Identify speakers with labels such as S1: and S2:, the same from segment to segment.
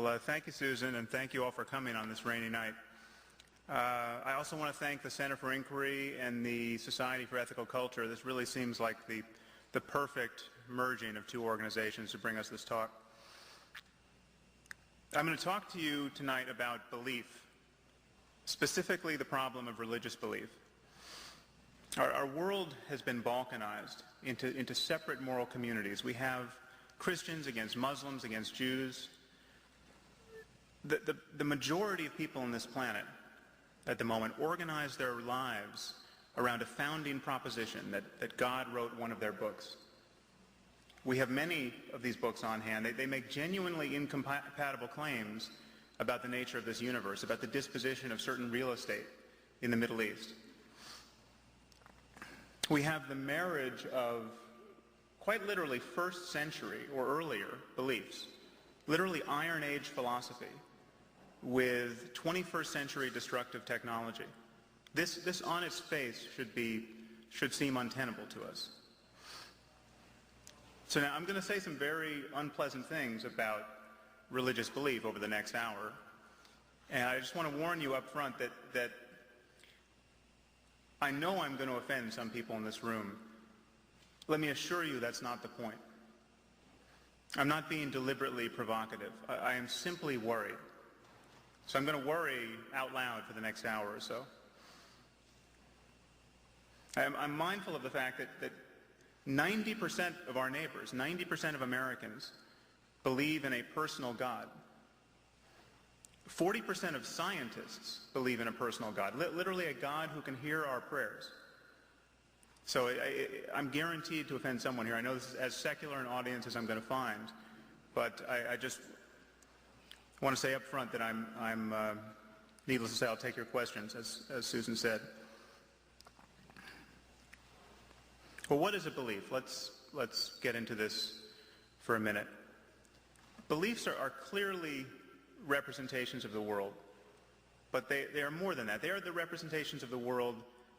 S1: Well, thank you, Susan, and thank you all for coming on this rainy night. I also want to thank the Center for Inquiry and the Society for Ethical Culture. This really seems like the perfect merging of two organizations to bring us this talk. I'm going to talk to you tonight about belief, specifically the problem of religious belief. Our world has been balkanized into separate moral communities. We have Christians against Muslims, against Jews. The majority of people on this planet at the moment organize their lives around a founding proposition that God wrote one of their books. We have many of these books on hand. They make genuinely incompatible claims about the nature of this universe, about the disposition of certain real estate in the Middle East. We have the marriage of quite literally first century or earlier beliefs, literally Iron Age philosophy, with 21st century destructive technology. This on its face should seem untenable to us. So now I'm going to say some very unpleasant things about religious belief over the next hour. And I just want to warn you up front that I know I'm going to offend some people in this room. Let me assure you that's not the point. I'm not being deliberately provocative. I am simply worried. So I'm going to worry out loud for the next hour or so. I'm mindful of the fact that 90% of our neighbors, 90% of Americans, believe in a personal God. 40% of scientists believe in a personal God, literally a God who can hear our prayers. So I'm guaranteed to offend someone here. I know this is as secular an audience as I'm going to find, but I just want to say up front that I'm needless to say, I'll take your questions, as Susan said. Well, what is a belief? Let's get into this for a minute. Beliefs are clearly representations of the world, but they are more than that. They are the representations of the world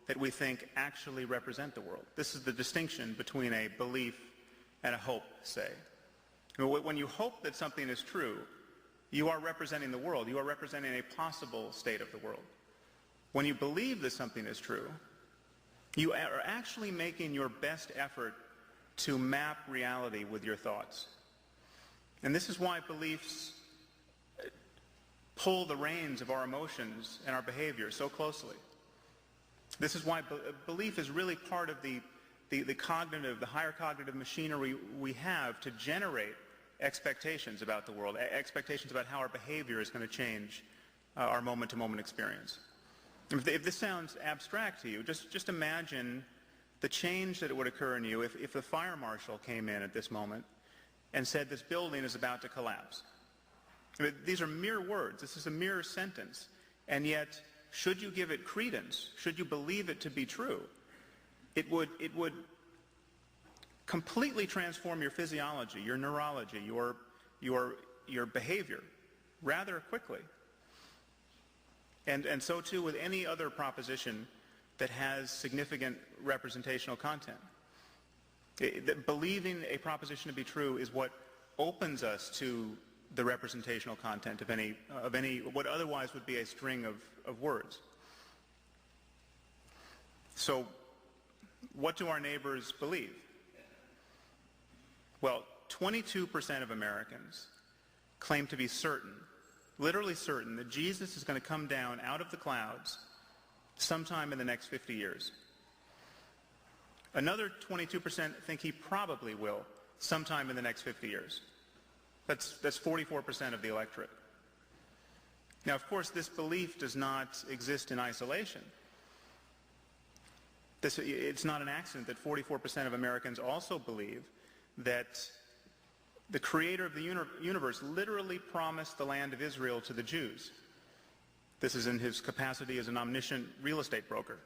S1: that we think actually represent the world. This is the distinction between a belief and a hope, say. When you hope that something is true, you are representing the world. You are representing a possible state of the world. When you believe that something is true, you are actually making your best effort to map reality with your thoughts. And this is why beliefs pull the reins of our emotions and our behavior so closely. This is why belief is really part of the higher cognitive machinery we have to generate expectations about the world, expectations about how our behavior is going to change our moment-to-moment experience. If this sounds abstract to you, just imagine the change that it would occur in you if the fire marshal came in at this moment and said this building is about to collapse. I mean, these are mere words. This is a mere sentence. And yet, should you give it credence, should you believe it to be true, it would completely transform your physiology, your neurology, your behavior rather quickly. And so too with any other proposition that has significant representational content. Believing a proposition to be true is what opens us to the representational content of any what otherwise would be a string of words. So what do our neighbors believe? Well, 22% of Americans claim to be certain, literally certain, that Jesus is going to come down out of the clouds sometime in the next 50 years. Another 22% think he probably will sometime in the next 50 years. That's 44% of the electorate. Now, of course, this belief does not exist in isolation. It's not an accident that 44% of Americans also believe that the creator of the universe literally promised the land of Israel to the Jews. This is in his capacity as an omniscient real estate broker.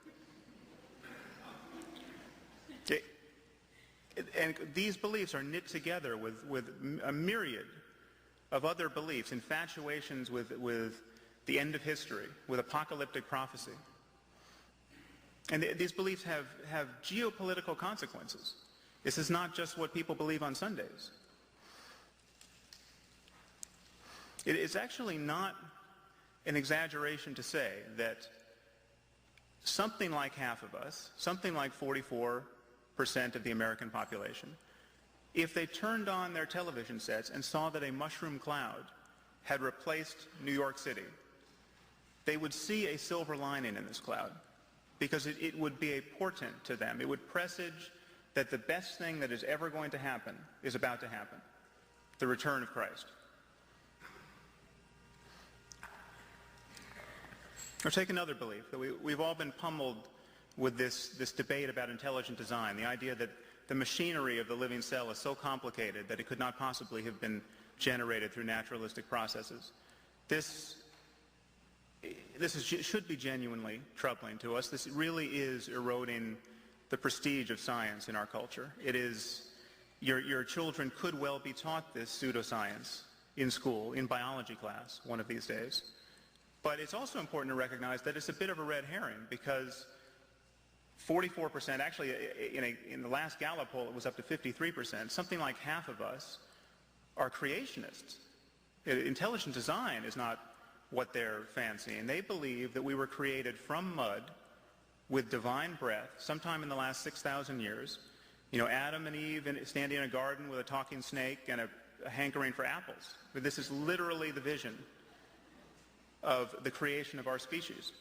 S1: And these beliefs are knit together with a myriad of other beliefs, infatuations with the end of history, with apocalyptic prophecy. And these beliefs have geopolitical consequences. This is not just what people believe on Sundays. It is actually not an exaggeration to say that something like half of us, something like 44% of the American population, if they turned on their television sets and saw that a mushroom cloud had replaced New York City, they would see a silver lining in this cloud, because it would be a portent to them. It would presage that the best thing that is ever going to happen is about to happen, the return of Christ. Or take another belief, that we've all been pummeled with this debate about intelligent design, the idea that the machinery of the living cell is so complicated that it could not possibly have been generated through naturalistic processes. This should be genuinely troubling to us. This really is eroding the prestige of science in our culture. It is, your children could well be taught this pseudoscience in school, in biology class, one of these days. But it's also important to recognize that it's a bit of a red herring, because 44%, actually in the last Gallup poll it was up to 53%, something like half of us are creationists. Intelligent design is not what they're fancying. They believe that we were created from mud with divine breath sometime in the last 6,000 years. Adam and Eve standing in a garden with a talking snake and a hankering for apples. But this is literally the vision of the creation of our species.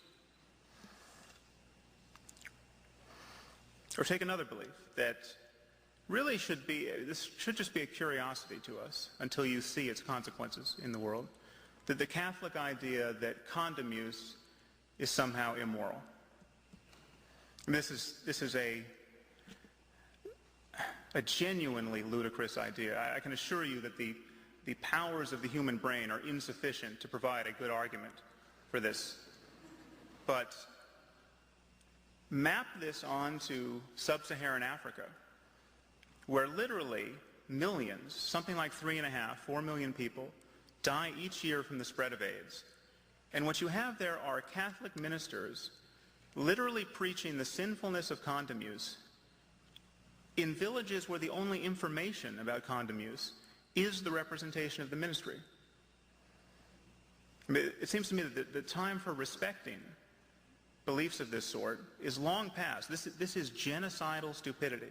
S1: Or take another belief that really this should just be a curiosity to us until you see its consequences in the world, that the Catholic idea that condom use is somehow immoral. And this is a genuinely ludicrous idea. I can assure you that the powers of the human brain are insufficient to provide a good argument for this. But map this onto sub-Saharan Africa, where literally millions, something like 3.5, 4 million people, die each year from the spread of AIDS. And what you have there are Catholic ministers literally preaching the sinfulness of condom use in villages where the only information about condom use is the representation of the ministry. It seems to me that the time for respecting beliefs of this sort is long past. This is genocidal stupidity.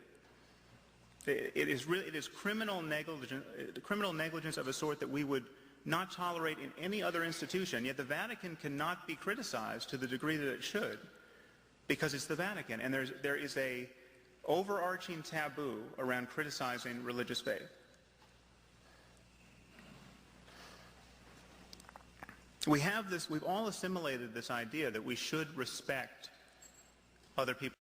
S1: It is criminal negligence of a sort that we would not tolerate in any other institution, yet the Vatican cannot be criticized to the degree that it should, because it's the Vatican, and there is a overarching taboo around criticizing religious faith. We've all assimilated this idea that we should respect other people.